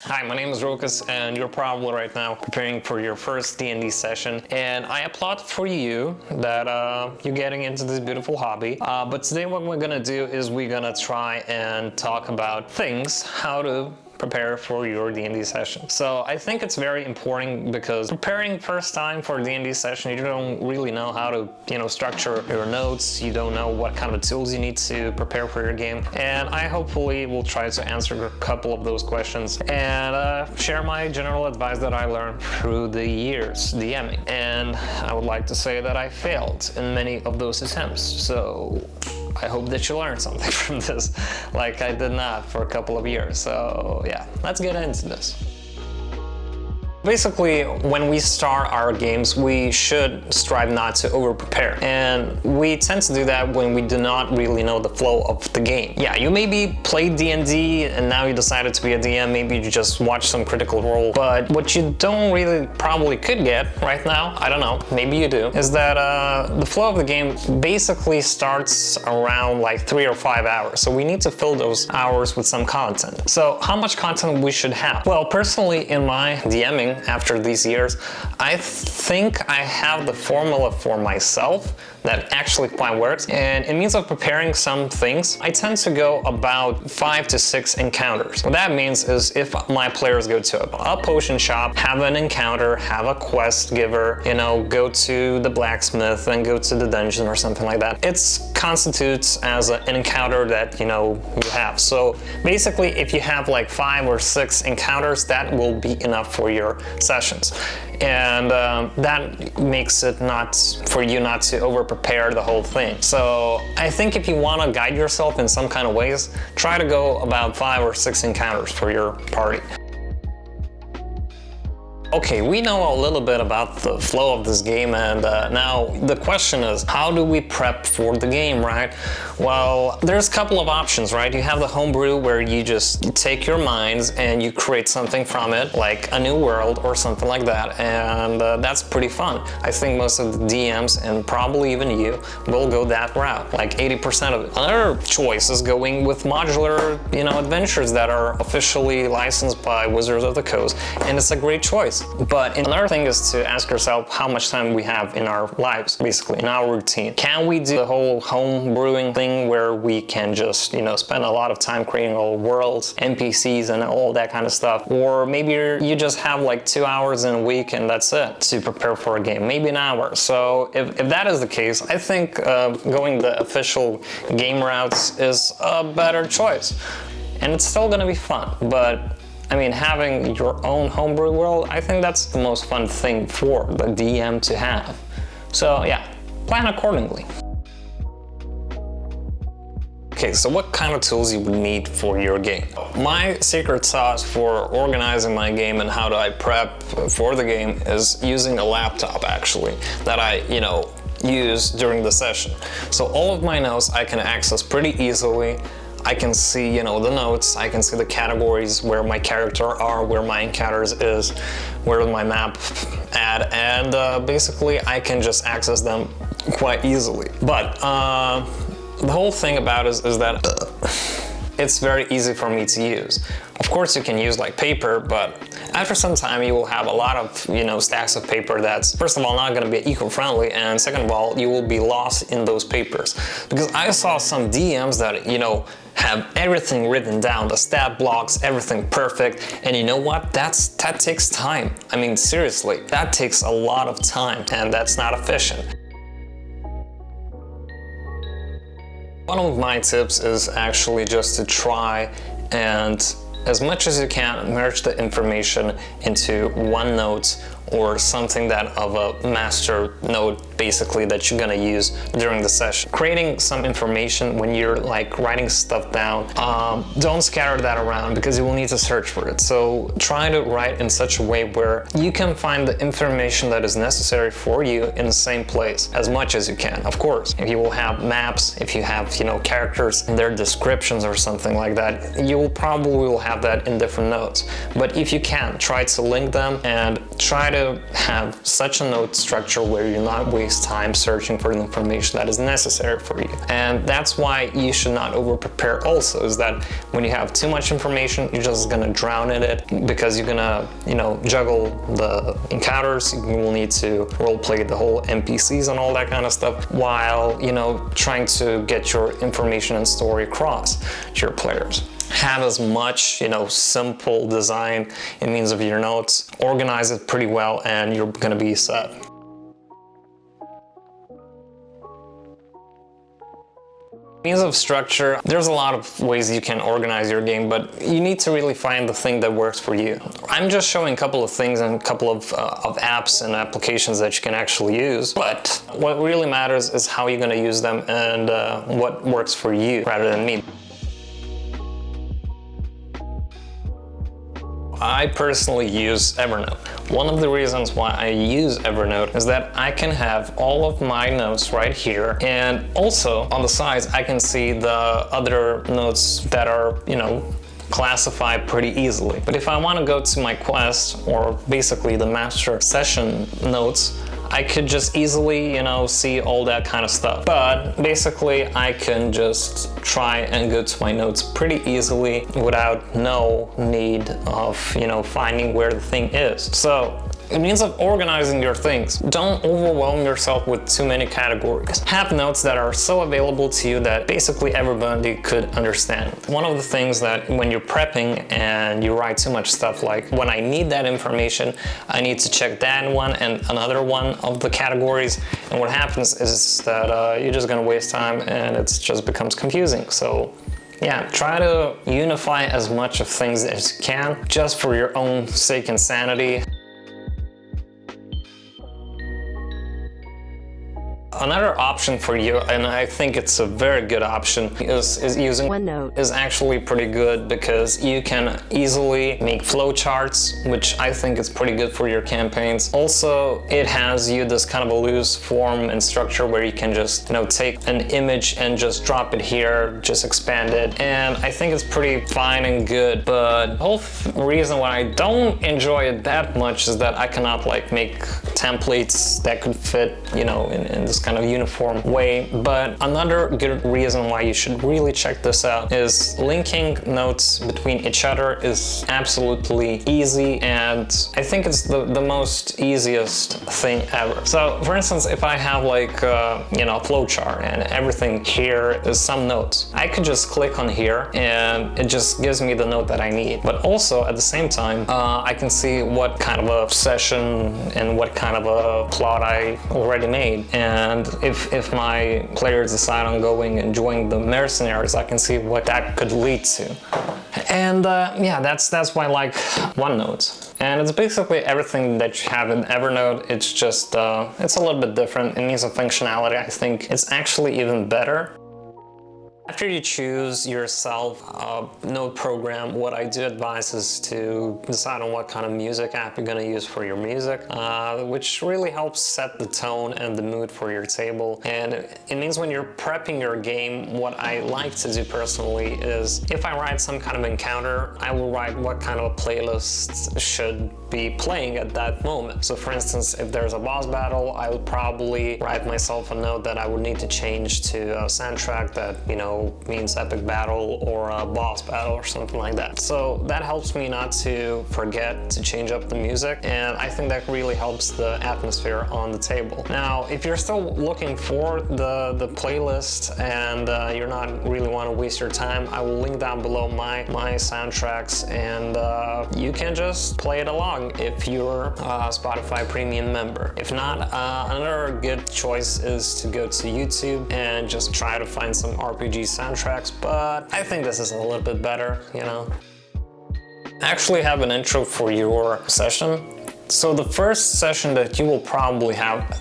Hi, my name is Rokas, and you're probably right now preparing for your first D&D session, and I applaud for you that you're getting into this beautiful hobby. But today what we're gonna do is we're gonna try and talk about how to prepare for your D&D session. So I think it's very important because preparing first time for a D&D session, you don't really know how to, structure your notes. You don't know what kind of tools you need to prepare for your game. And I hopefully will try to answer a couple of those questions and share my general advice that I learned through the years DMing. And I would like to say that I failed in many of those attempts. So I hope that you learned something from this, like I did not for a couple of years. So yeah, let's get into this. Basically, when we start our games, we should strive not to over-prepare. And we tend to do that when we do not really know the flow of the game. Yeah, you maybe played D&D and now you decided to be a DM, maybe you just watched some Critical Role. But what you don't really probably could get right now, I don't know, maybe you do, is that the flow of the game basically starts around like 3 or 5 hours. So we need to fill those hours with some content. So how much content we should have? Well, personally, in my DMing, after these years, I think I have the formula for myself that actually quite works. And in means of preparing some things, I tend to go about 5 to 6 encounters. What that means is if my players go to a potion shop, have an encounter, have a quest giver, go to the blacksmith and go to the dungeon or something like that, it constitutes as an encounter that you have. So basically, if you have like 5 or 6 encounters, that will be enough for your sessions. And that makes it not to over prepare the whole thing. So I think if you want to guide yourself in some kind of ways, try to go about 5 or 6 encounters for your party. Okay, we know a little bit about the flow of this game, and now the question is, how do we prep for the game, right? Well, there's a couple of options, right? You have the homebrew where you just take your minds and you create something from it, like a new world or something like that, and that's pretty fun. I think most of the DMs, and probably even you, will go that route, like 80% of it. Another choice is going with modular, adventures that are officially licensed by Wizards of the Coast, and it's a great choice. But another thing is to ask yourself how much time we have in our lives, basically, in our routine. Can we do the whole home brewing thing where we can just, spend a lot of time creating all worlds, NPCs, and all that kind of stuff? Or maybe you just have like 2 hours in a week and that's it to prepare for a game, maybe an hour. So if that is the case, I think going the official game routes is a better choice. And it's still gonna be fun, but having your own homebrew world, I think that's the most fun thing for the DM to have. So yeah, plan accordingly. Okay, so what kind of tools you would need for your game? My secret sauce for organizing my game and how do I prep for the game is using a laptop, actually, that I, use during the session. So all of my notes I can access pretty easily. I can see, the notes, I can see the categories where my character are, where my encounters is, where my map at, and basically I can just access them quite easily. But the whole thing about it is that it's very easy for me to use. Of course you can use like paper, but after some time you will have a lot of, stacks of paper that's, first of all, not gonna be eco-friendly, and second of all, you will be lost in those papers. Because I saw some DMs that, have everything written down, the stat blocks, everything perfect, and you know what? That takes time. Seriously, that takes a lot of time, and that's not efficient. One of my tips is actually just to try and, as much as you can, merge the information into ONENOTE or something that of a master note, basically, that you're gonna use during the session. Creating some information when you're like writing stuff down, don't scatter that around because you will need to search for it. So try to write in such a way where you can find the information that is necessary for you in the same place as much as you can. Of course, if you will have maps, if you have, characters and their descriptions or something like that, you will probably have that in different notes. But if you can, try to link them and try to to have such a note structure where you not waste time searching for the information that is necessary for you. And that's why you should not over-prepare also, is that when you have too much information, you're just gonna drown in it because you're gonna, juggle the encounters. You will need to role-play the whole NPCs and all that kind of stuff while, trying to get your information and story across to your players. Have as much, simple design in means of your notes, organize it pretty well, and you're gonna be set. Means of structure, there's a lot of ways you can organize your game, but you need to really find the thing that works for you. I'm just showing a couple of things and a couple of apps and applications that you can actually use, but what really matters is how you're gonna use them and what works for you rather than me. I personally use Evernote. One of the reasons why I use Evernote is that I can have all of my notes right here, and also on the sides I can see the other notes that are, classified pretty easily. But if I want to go to my quest, or basically the master session notes, I could just easily, see all that kind of stuff. But basically, I can just try and go to my notes pretty easily without no need of, finding where the thing is. So it means of organizing your things. Don't overwhelm yourself with too many categories. Have notes that are so available to you that basically everybody could understand. One of the things that when you're prepping and you write too much stuff, like when I need that information, I need to check that one and another one of the categories. And what happens is that you're just gonna waste time and it just becomes confusing. So yeah, try to unify as much of things as you can, just for your own sake and sanity. Another option for you, and I think it's a very good option, is using ONENOTE. Is actually pretty good because you can easily make flowcharts, which I think is pretty good for your campaigns. Also, it has you this kind of a loose form and structure where you can just, take an image and just drop it here, just expand it, and I think it's pretty fine and good. But the whole reason why I don't enjoy it that much is that I cannot make templates that could fit, in this kind of uniform way. But another good reason why you should really check this out is linking notes between each other is absolutely easy, and I think it's the most easiest thing ever. So for instance, if I have a flowchart and everything here is some notes, I could just click on here and it just gives me the note that I need. But also at the same time, I can see what kind of a session and what kind of a plot I already made. And if my players decide on going and joining the mercenaries, I can see what that could lead to. And yeah, that's why I like OneNote. And it's basically everything that you have in Evernote. It's just, it's a little bit different. In means of functionality, I think it's actually even better. After you choose yourself a note program, what I do advise is to decide on what kind of music app you're going to use for your music, which really helps set the tone and the mood for your table. And it means when you're prepping your game, what I like to do personally is if I write some kind of encounter, I will write what kind of a playlist should be playing at that moment. So for instance, if there's a boss battle, I would probably write myself a note that I would need to change to a soundtrack that, means epic battle or a boss battle or something like that. So that helps me not to forget to change up the music, and I think that really helps the atmosphere on the table. Now, if you're still looking for the playlist and you're not really want to waste your time, I will link down below my soundtracks, and you can just play it along if you're a Spotify Premium member. If not, another good choice is to go to YouTube and just try to find some RPG soundtracks, but I think this is a little bit better, I actually have an intro for your session. So the first session that you will probably have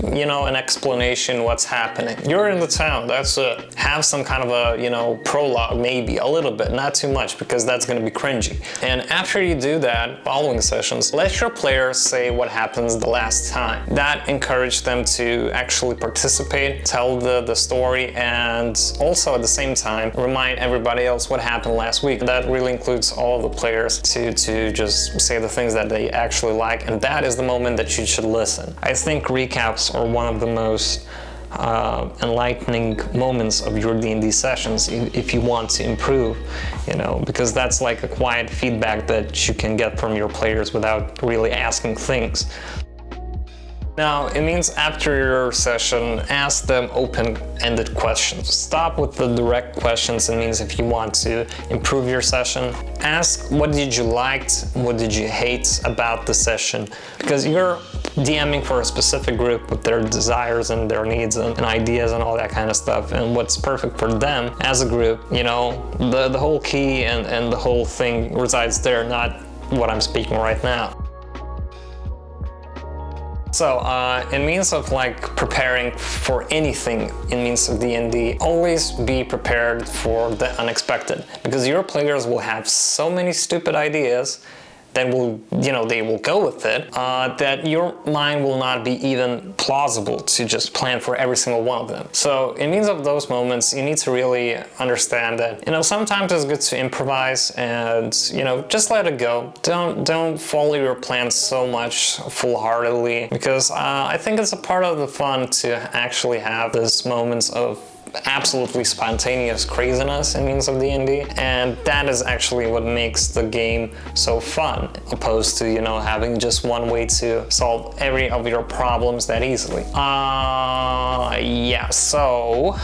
an explanation what's happening. You're in the town, that's it. Have some kind of a, prologue, maybe a little bit, not too much, because that's gonna be cringy. And after you do that, following sessions, let your players say what happens the last time. That encourages them to actually participate, tell the story, and also at the same time, remind everybody else what happened last week. That really includes all the players to just say the things that they actually like, and that is the moment that you should listen. I think recaps are one of the most enlightening moments of your D&D sessions if you want to improve, you know, because that's like a quiet feedback that you can get from your players without really asking things. Now, it means after your session, ask them open-ended questions. Stop with the direct questions. It means if you want to improve your session, ask what did you like, what did you hate about the session, because you're DMing for a specific group with their desires and their needs and ideas and all that kind of stuff, and what's perfect for them as a group, you know, the whole key and the whole thing resides there, not what I'm speaking right now. So, in means of like preparing for anything in means of D&D, always be prepared for the unexpected, because your players will have so many stupid ideas that will, you know, they will go with it, that your mind will not be even plausible to just plan for every single one of them. So in means of those moments, you need to really understand that, you know, sometimes it's good to improvise and, you know, just let it go. Don't follow your plans so much full-heartedly, because I think it's a part of the fun to actually have these moments of absolutely spontaneous craziness in means of D&D, and that is actually what makes the game so fun, opposed to, you know, having just one way to solve every of your problems that easily. Yeah, so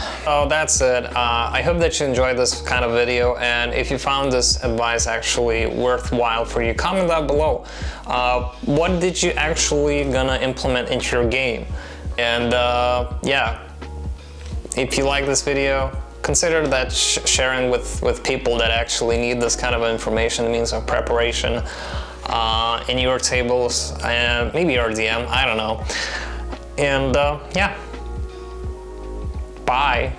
that's it. I hope that you enjoyed this kind of video, and if you found this advice actually worthwhile for you, comment down below. What did you actually gonna implement into your game? And yeah, if you like this video, consider that sharing with people that actually need this kind of information, means of preparation in your tables, and maybe your DM, I don't know. And yeah, bye.